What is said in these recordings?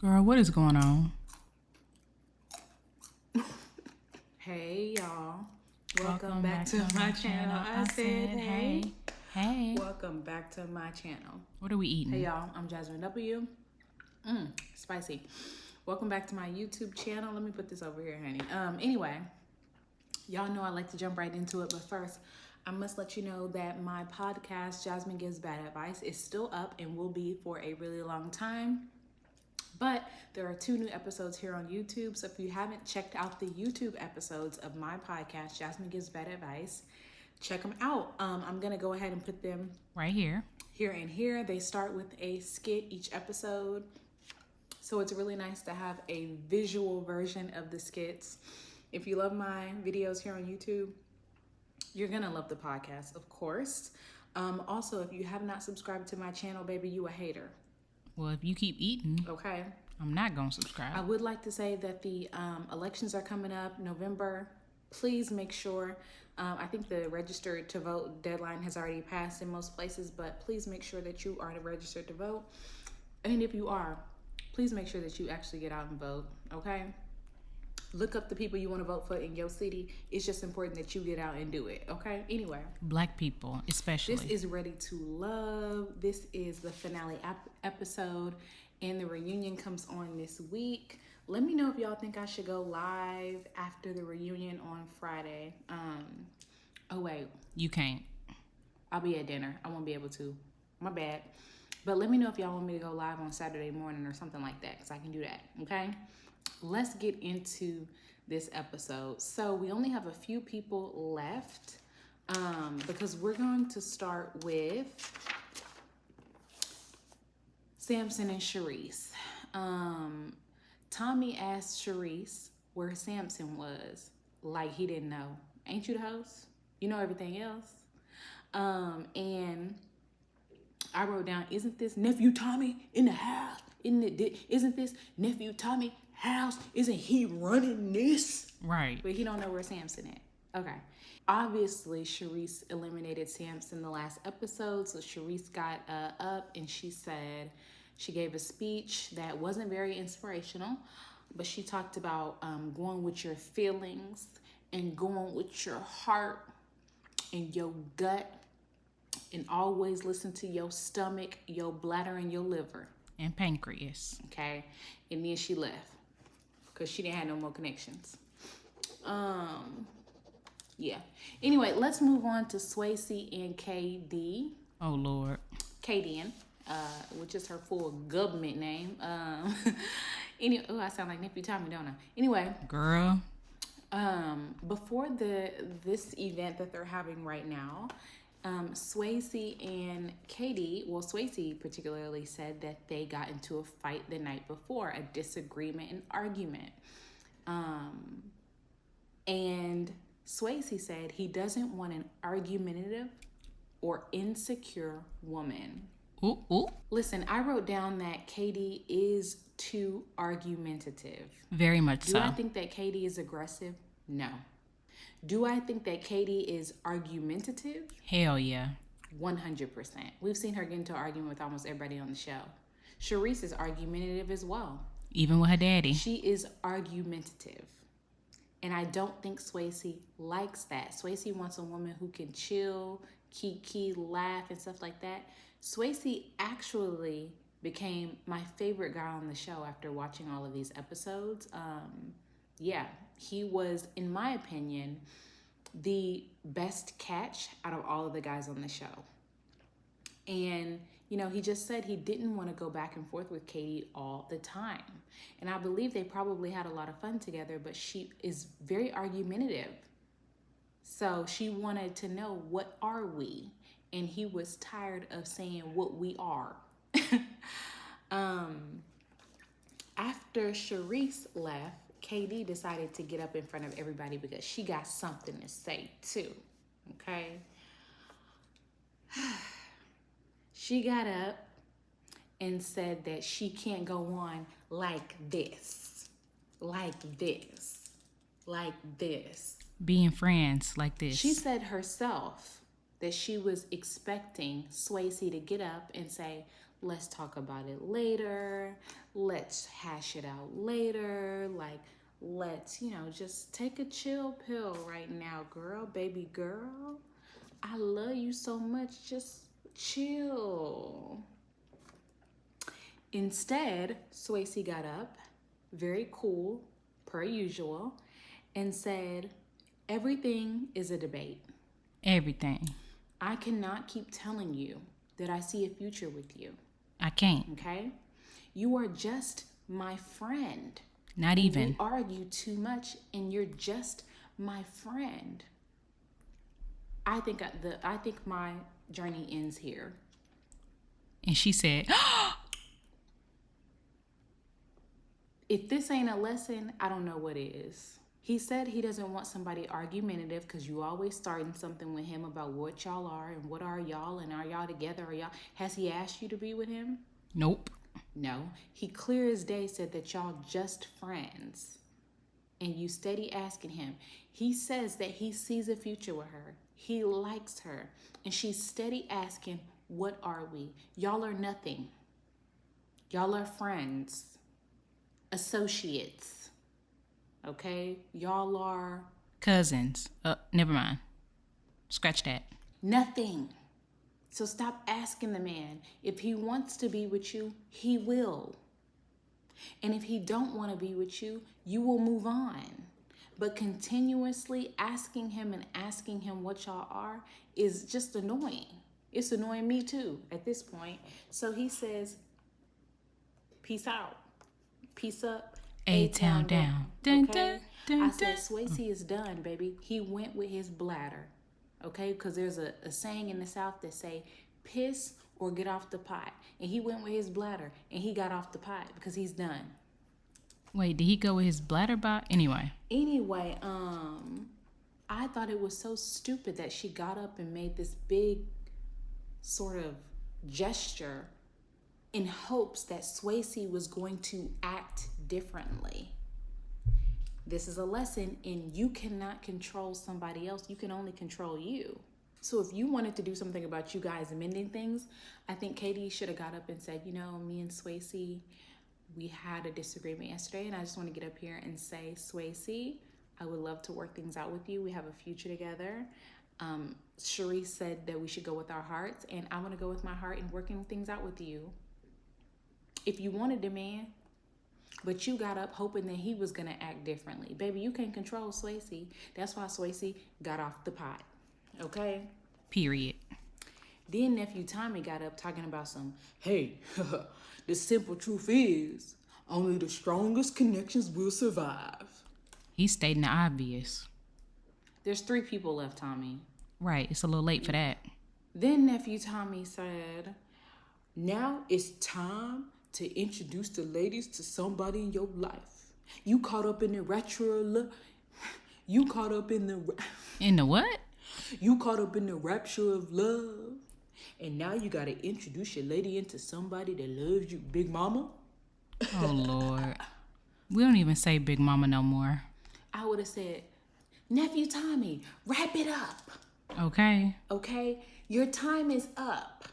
Girl, what is going on? Hey y'all, welcome back to my channel. I said hey. Hey. Welcome back to my channel. What are we eating? Hey y'all, I'm Jasmine W. Spicy. Welcome back to my YouTube channel. Let me put this over here, honey. Anyway, y'all know I like to jump right into it, but first, I must let you know that my podcast, Jasmine Gives Bad Advice, is still up and will be for a really long time. But there are 2 new episodes here on YouTube. So if you haven't checked out the YouTube episodes of my podcast, Jasmine Gives Bad Advice, check them out. I'm going to go ahead and put them Right here. Here and here. They start with a skit each episode. So it's really nice to have a visual version of the skits. If you love my videos here on YouTube, you're going to love the podcast, of course. Also, if you have not subscribed to my channel, baby, you a hater. Well, if you keep eating, okay, I'm not going to subscribe. I would like to say that the elections are coming up November. Please make sure. I think the registered to vote deadline has already passed in most places, but please make sure that you are registered to vote. And if you are, please make sure that you actually get out and vote, okay? Look up the people you want to vote for in your city. It's just important that you get out and do it, okay? Anyway. Black people, especially. This is Ready to Love. This is the finale episode, and the reunion comes on this week. Let me know if y'all think I should go live after the reunion on Friday. Oh, wait. You can't. I'll be at dinner. I won't be able to. My bad. But let me know if y'all want me to go live on Saturday morning or something like that, because I can do that, okay? Let's get into this episode. So we only have a few people left because we're going to start with Samson and Charisse. Tommy asked Charisse where Samson was, like he didn't know. Ain't you the host? You know everything else. And I wrote down, isn't this Nephew Tommy in the house? Isn't this Nephew Tommy house? Isn't he running this? Right. But he don't know where Samson at. Okay. Obviously, Charisse eliminated Samson the last episode. So Charisse got up and she gave a speech that wasn't very inspirational, but she talked about going with your feelings and going with your heart and your gut, and always listen to your stomach, your bladder, and your liver. And pancreas. Okay. And then she left because she didn't have no more connections. Yeah. Anyway, let's move on to Swayze and KD. Oh, Lord. KDN, which is her full government name. I sound like Nephew Tommy, don't I? Anyway. Girl. Before this event that they're having right now, Swayze and Katie, well, Swayze particularly said that they got into a fight the night before, a disagreement, an argument. And Swayze said he doesn't want an argumentative or insecure woman. Ooh. Listen, I wrote down that Katie is too argumentative. Very much so. Do I think that Katie is aggressive? No. Do I think that Katie is argumentative? Hell yeah. 100%. We've seen her get into an argument with almost everybody on the show. Charisse is argumentative as well. Even with her daddy. She is argumentative. And I don't think Swayze likes that. Swayze wants a woman who can chill, kiki, laugh, and stuff like that. Swayze actually became my favorite guy on the show after watching all of these episodes. Yeah, he was, in my opinion, the best catch out of all of the guys on the show. And, he just said he didn't want to go back and forth with Katie all the time. And I believe they probably had a lot of fun together, but she is very argumentative. So she wanted to know, what are we? And he was tired of saying what we are. After Charisse left, KD decided to get up in front of everybody because she got something to say too, okay? She got up and said that she can't go on like this, Being friends like this. She said herself that she was expecting Swayze to get up and say, let's talk about it later. Let's hash it out later. Like, let's, just take a chill pill right now, girl, baby girl. I love you so much. Just chill. Instead, Swayze got up, very cool, per usual, and said, everything is a debate. Everything. I cannot keep telling you that I see a future with you. I can't. Okay? You are just my friend. Not even. We argue too much, and you're just my friend. I think my journey ends here. And she said, if this ain't a lesson, I don't know what is. He said he doesn't want somebody argumentative because you always starting something with him about what y'all are and what are y'all and are y'all together or y'all. Has he asked you to be with him? Nope. No. He clear as day said that y'all just friends. And you steady asking him. He says that he sees a future with her. He likes her. And she's steady asking, what are we? Y'all are nothing. Y'all are friends. Associates. Okay? Y'all are... cousins. Never mind. Scratch that. nothing. So stop asking the man. If he wants to be with you, he will. And if he don't want to be with you, you will move on. But continuously asking him what y'all are is just annoying. It's annoying me too at this point. So he says, peace out. Peace up. A-town down. Okay? Dun, dun, dun, I said, dun. Swayze is done, baby. He went with his bladder. Okay? Because there's a saying in the South that say, piss or get off the pot. And he went with his bladder and he got off the pot because he's done. Wait, did he go with his bladder bot? Anyway, I thought it was so stupid that she got up and made this big sort of gesture in hopes that Swayze was going to act differently. This is a lesson in you cannot control somebody else. You can only control you. So if you wanted to do something about you guys amending things, I think Katie should have got up and said, you know, me and Swayze, we had a disagreement yesterday, and I just want to get up here and say, Swayze, I would love to work things out with you. We have a future together. Charisse said that we should go with our hearts, and I want to go with my heart in working things out with you. If you wanted the man, but you got up hoping that he was going to act differently. Baby, you can't control Swayze. That's why Swayze got off the pot. Okay? period. Then Nephew Tommy got up talking about some, hey, the simple truth is, only the strongest connections will survive. He's stating the obvious. There's 3 people left, Tommy. Right, it's a little late for that. Then Nephew Tommy said, now it's time to introduce the ladies to somebody in your life. You caught up in the In the what? You caught up in the rapture of love. And now you got to introduce your lady into somebody that loves you, Big Mama. Oh, Lord. We don't even say Big Mama no more. I would have said, Nephew Tommy, wrap it up. Okay. Okay? Your time is up.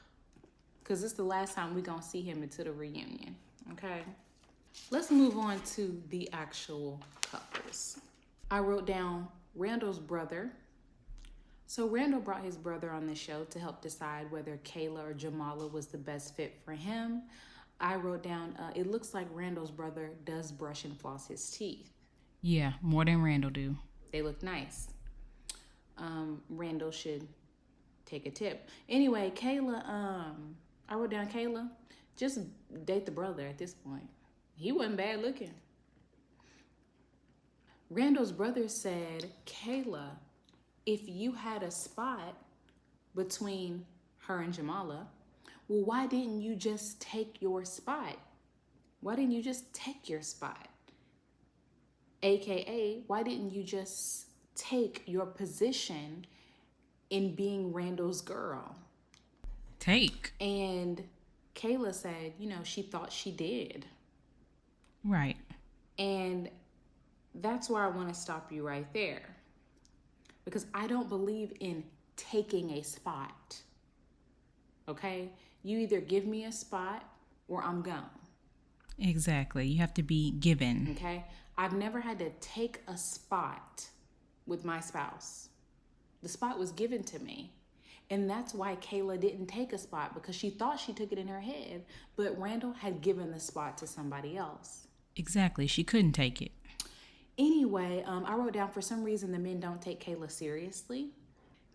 Because it's the last time we're going to see him until the reunion. Okay? Let's move on to the actual couples. I wrote down Randall's brother. So Randall brought his brother on the show to help decide whether Kayla or Jamala was the best fit for him. I wrote down, it looks like Randall's brother does brush and floss his teeth. Yeah, more than Randall do. They look nice. Randall should take a tip. Anyway, Kayla, I wrote down Kayla, just date the brother at this point. He wasn't bad looking. Randall's brother said, Kayla, if you had a spot between her and Jamala, well, why didn't you just take your spot? Why didn't you just take your spot? AKA, why didn't you just take your position in being Randall's girl? Take. And Kayla said, you know, she thought she did. Right. And that's where I want to stop you right there. Because I don't believe in taking a spot. Okay? You either give me a spot or I'm gone. Exactly. You have to be given. Okay? I've never had to take a spot with my spouse. The spot was given to me. And that's why Kayla didn't take a spot, because she thought she took it in her head. But Randall had given the spot to somebody else. Exactly. She couldn't take it. Anyway, I wrote down, for some reason, the men don't take Kayla seriously.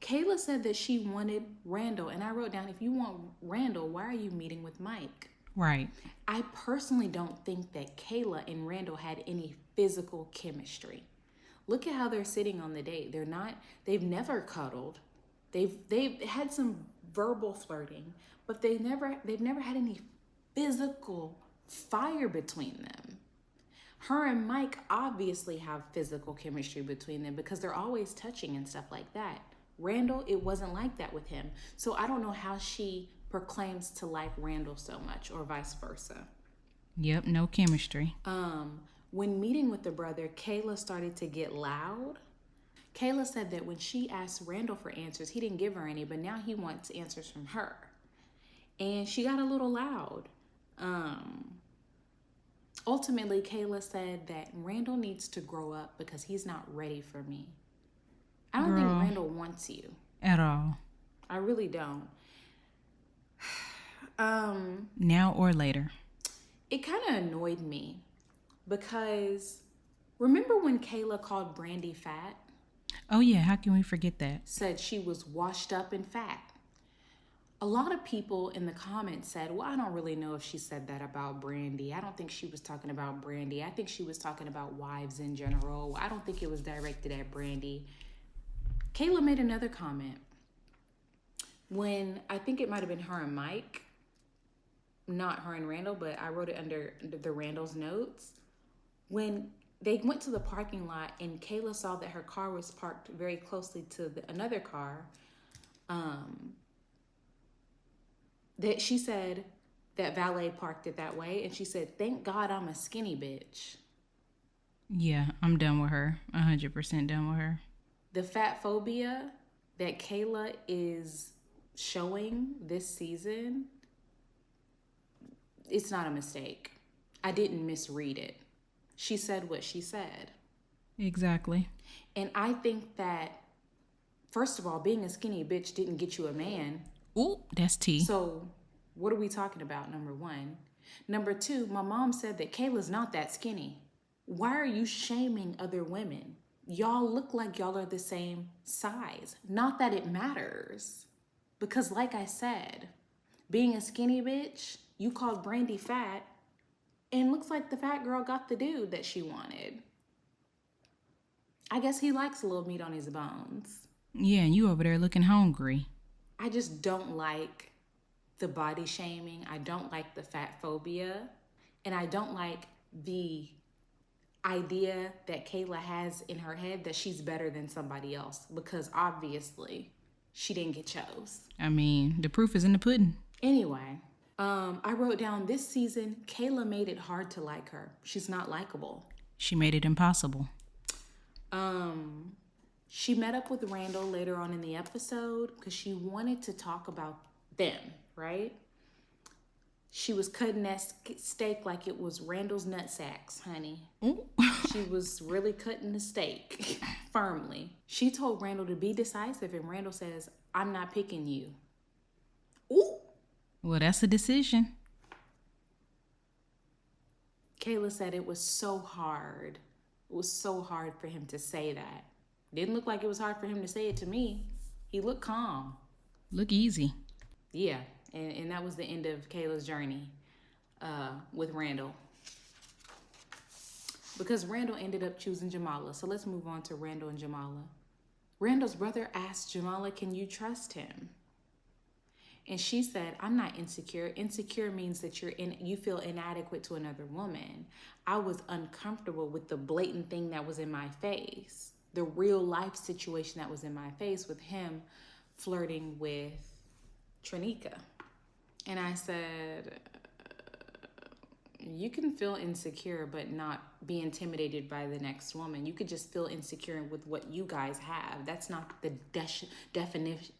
Kayla said that she wanted Randall. And I wrote down, if you want Randall, why are you meeting with Mike? Right. I personally don't think that Kayla and Randall had any physical chemistry. Look at how they're sitting on the date. They've never cuddled. They've had some verbal flirting, but they've never had any physical fire between them. Her and Mike obviously have physical chemistry between them because they're always touching and stuff like that. Randall, it wasn't like that with him. So I don't know how she proclaims to like Randall so much, or vice versa. Yep, no chemistry. When meeting with the brother, Kayla started to get loud. Kayla said that when she asked Randall for answers, he didn't give her any, but now he wants answers from her. And she got a little loud. Ultimately, Kayla said that Randall needs to grow up because he's not ready for me. I don't think Randall wants you. At all. I really don't. Now or later. It kind of annoyed me because remember when Kayla called Brandy fat? Oh yeah, how can we forget that? Said she was washed up and fat. A lot of people in the comments said, well, I don't really know if she said that about Brandy. I don't think she was talking about Brandy. I think she was talking about wives in general. I don't think it was directed at Brandy. Kayla made another comment when I think it might have been her and Mike, not her and Randall, but I wrote it under the Randall's notes. When they went to the parking lot and Kayla saw that her car was parked very closely to another car, that she said that valet parked it that way, and she said, thank God I'm a skinny bitch. Yeah, I'm done with her. 100% done with her. The fat phobia that Kayla is showing this season, it's not a mistake. I didn't misread it. She said what she said. Exactly. And I think that, first of all, being a skinny bitch didn't get you a man. Ooh, that's tea. So what are we talking about, number one? Number two, my mom said that Kayla's not that skinny. Why are you shaming other women? Y'all look like y'all are the same size. Not that it matters. Because like I said, being a skinny bitch, you called Brandy fat, and looks like the fat girl got the dude that she wanted. I guess he likes a little meat on his bones. Yeah, and you over there looking hungry. I just don't like the body shaming. I don't like the fat phobia. And I don't like the idea that Kayla has in her head that she's better than somebody else, because obviously she didn't get chose. I mean, the proof is in the pudding. Anyway, I wrote down this season, Kayla made it hard to like her. She's not likable. She made it impossible. She met up with Randall later on in the episode because she wanted to talk about them, right? She was cutting that steak like it was Randall's nutsacks, honey. Ooh. She was really cutting the steak firmly. She told Randall to be decisive, and Randall says, I'm not picking you. Ooh. Well, that's a decision. Kayla said it was so hard. It was so hard for him to say that. Didn't look like it was hard for him to say it to me. He looked calm. Look easy. Yeah, and that was the end of Kayla's journey with Randall. Because Randall ended up choosing Jamala. So let's move on to Randall and Jamala. Randall's brother asked Jamala, can you trust him? And she said, I'm not insecure. Insecure means that you feel inadequate to another woman. I was uncomfortable with the blatant thing that was in my face. The real life situation that was in my face with him flirting with Trinika. And I said, you can feel insecure but not be intimidated by the next woman. You could just feel insecure with what you guys have. That's not the definition.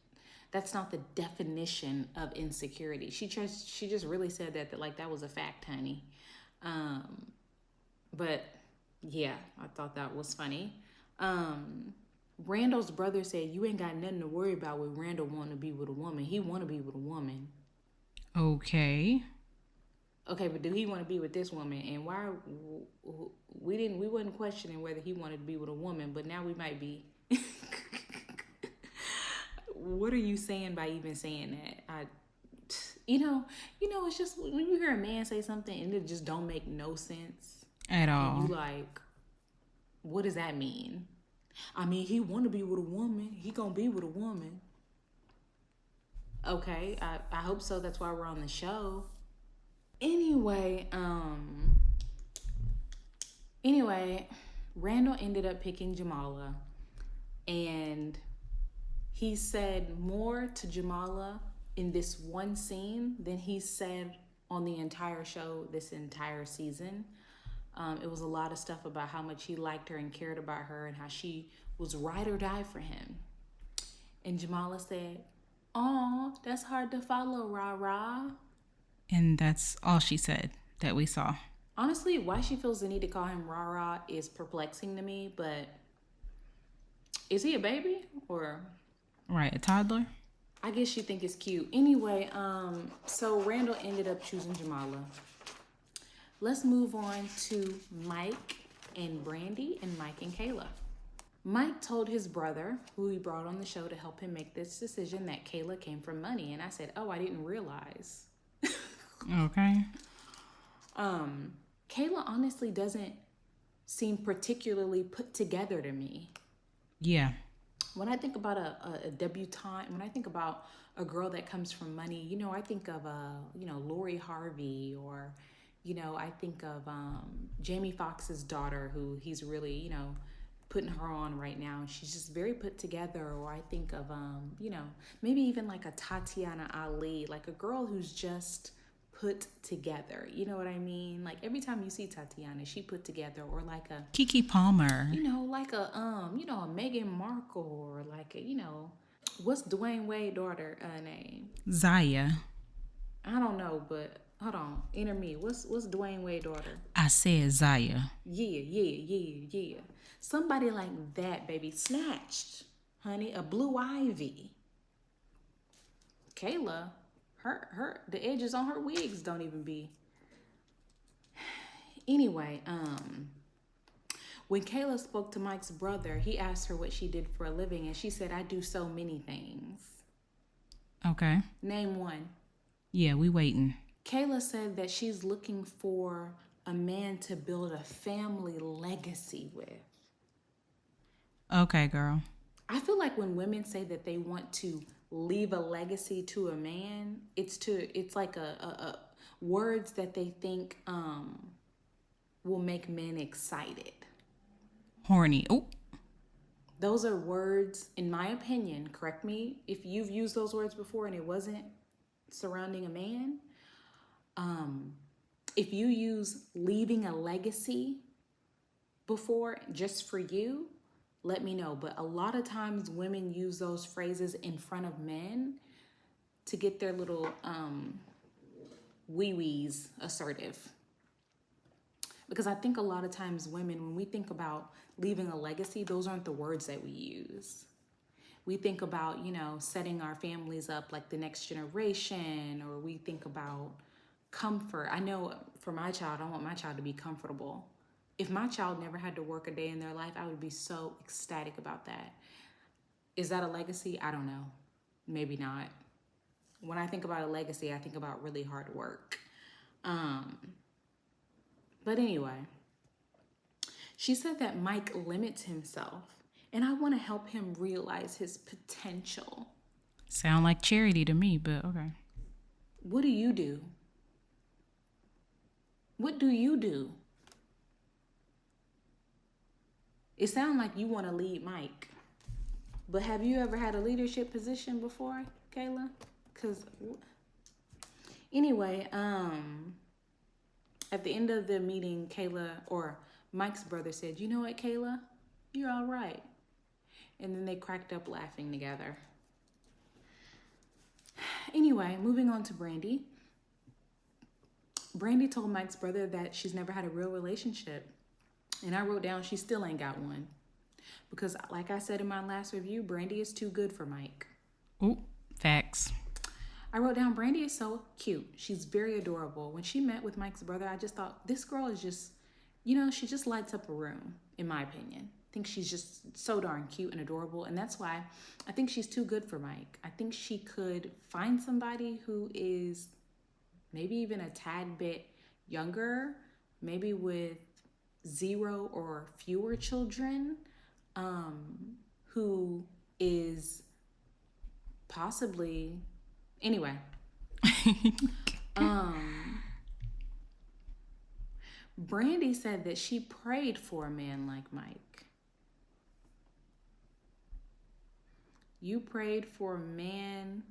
That's not the definition of insecurity. She just really said that like that was a fact, honey. But yeah, I thought that was funny. Randall's brother said, you ain't got nothing to worry about with Randall wanting to be with a woman. He want to be with a woman. Okay. Okay, but do he want to be with this woman? And why we wasn't questioning whether he wanted to be with a woman, but now we might be. What are you saying by even saying that? It's just when you hear a man say something and it just don't make no sense At all. and you like, what does that mean? I mean, he want to be with a woman. He gonna be with a woman. Okay, I hope so. That's why we're on the show. Anyway, Randall ended up picking Jamala, and he said more to Jamala in this one scene than he said on the entire show this entire season. It was a lot of stuff about how much he liked her and cared about her and how she was ride or die for him. And Jamala said, "Aw, that's hard to follow, rah-rah." And that's all she said that we saw. Honestly, why she feels the need to call him rah-rah is perplexing to me, but is he a baby or... Right, a toddler? I guess she think it's cute. Anyway, so Randall ended up choosing Jamala. Let's move on to Mike and Brandy and Mike and Kayla. Mike told his brother, who he brought on the show to help him make this decision, that Kayla came from money. And I said, oh, I didn't realize. Okay. Kayla honestly doesn't seem particularly put together to me. Yeah. When I think about a debutante, when I think about a girl that comes from money, I think of, Lori Harvey, or, I think of Jamie Foxx's daughter, who he's really, putting her on right now. She's just very put together. Or I think of, maybe even like a Tatiana Ali, like a girl who's just put together. You know what I mean? Like every time you see Tatiana, she put together. Or like a Keke Palmer. like a a Meghan Markle, or like a, what's Dwayne Wade's daughter name? Zaya. I don't know, but hold on, enter me. What's Dwayne Wade's daughter? I said Zaya. Yeah. Somebody like that, baby. Snatched, honey. A Blue Ivy. Kayla, her the edges on her wigs don't even be. Anyway, when Kayla spoke to Mike's brother, he asked her what she did for a living, and she said, I do so many things. Okay. Name one. Yeah, we waiting. Kayla said that she's looking for a man to build a family legacy with. Okay, girl. I feel like when women say that they want to leave a legacy to a man, it's like a words that they think will make men excited. Horny. Oh. Those are words, in my opinion, correct me if you've used those words before and it wasn't surrounding a man. If you use leaving a legacy before just for you, let me know. But a lot of times women use those phrases in front of men to get their little wee-wees assertive. Because I think a lot of times women, when we think about leaving a legacy, those aren't the words that we use. We think about, setting our families up like the next generation, or we think about comfort. I know for my child, I want my child to be comfortable. If my child never had to work a day in their life, I would be so ecstatic about that. Is that a legacy? I don't know. Maybe not. When I think about a legacy, I think about really hard work. But anyway, she said that Mike limits himself, and I want to help him realize his potential. Sound like charity to me, but okay. What do you do? What do you do? It sounds like you want to lead Mike. But have you ever had a leadership position before, Kayla? Because anyway, at the end of the meeting, Kayla, or Mike's brother, said, you know what, Kayla? You're all right. And then they cracked up laughing together. Anyway, moving on to Brandy. Brandy told Mike's brother that she's never had a real relationship. And I wrote down she still ain't got one. Because like I said in my last review, Brandy is too good for Mike. Ooh, facts. I wrote down Brandy is so cute. She's very adorable. When she met with Mike's brother, I just thought this girl is just, she just lights up a room, in my opinion. I think she's just so darn cute and adorable. And that's why I think she's too good for Mike. I think she could find somebody who is maybe even a tad bit younger, maybe with 0 or fewer children, who is possibly, anyway. Brandy said that she prayed for a man like Mike. You prayed for a man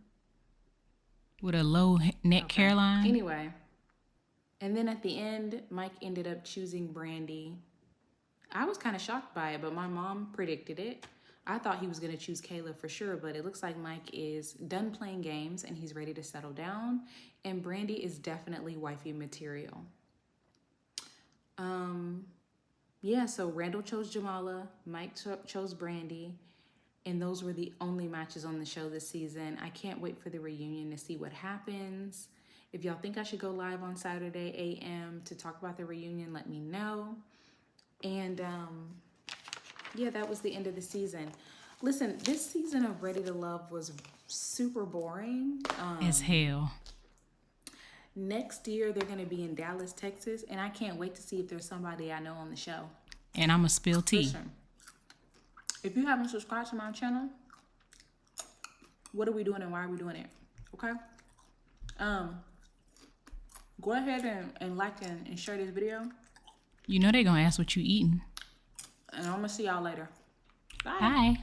with a low neck hairline. Anyway, and then at the end, Mike ended up choosing Brandy. I was kind of shocked by it, but my mom predicted it. I thought he was going to choose Kayla for sure, but it looks like Mike is done playing games and he's ready to settle down. And Brandy is definitely wifey material. Yeah, so Randall chose Jamala, Mike chose Brandy, and those were the only matches on the show this season. I can't wait for the reunion to see what happens. If y'all think I should go live on Saturday a.m. to talk about the reunion, let me know. And yeah, that was the end of the season. Listen, this season of Ready to Love was super boring. As hell. Next year, they're going to be in Dallas, Texas, and I can't wait to see if there's somebody I know on the show. And I'm going to spill tea. Listen, if you haven't subscribed to my channel, what are we doing and why are we doing it? Okay? Go ahead and like and share this video. You know they're going to ask what you eating. And I'm going to see y'all later. Bye. Bye.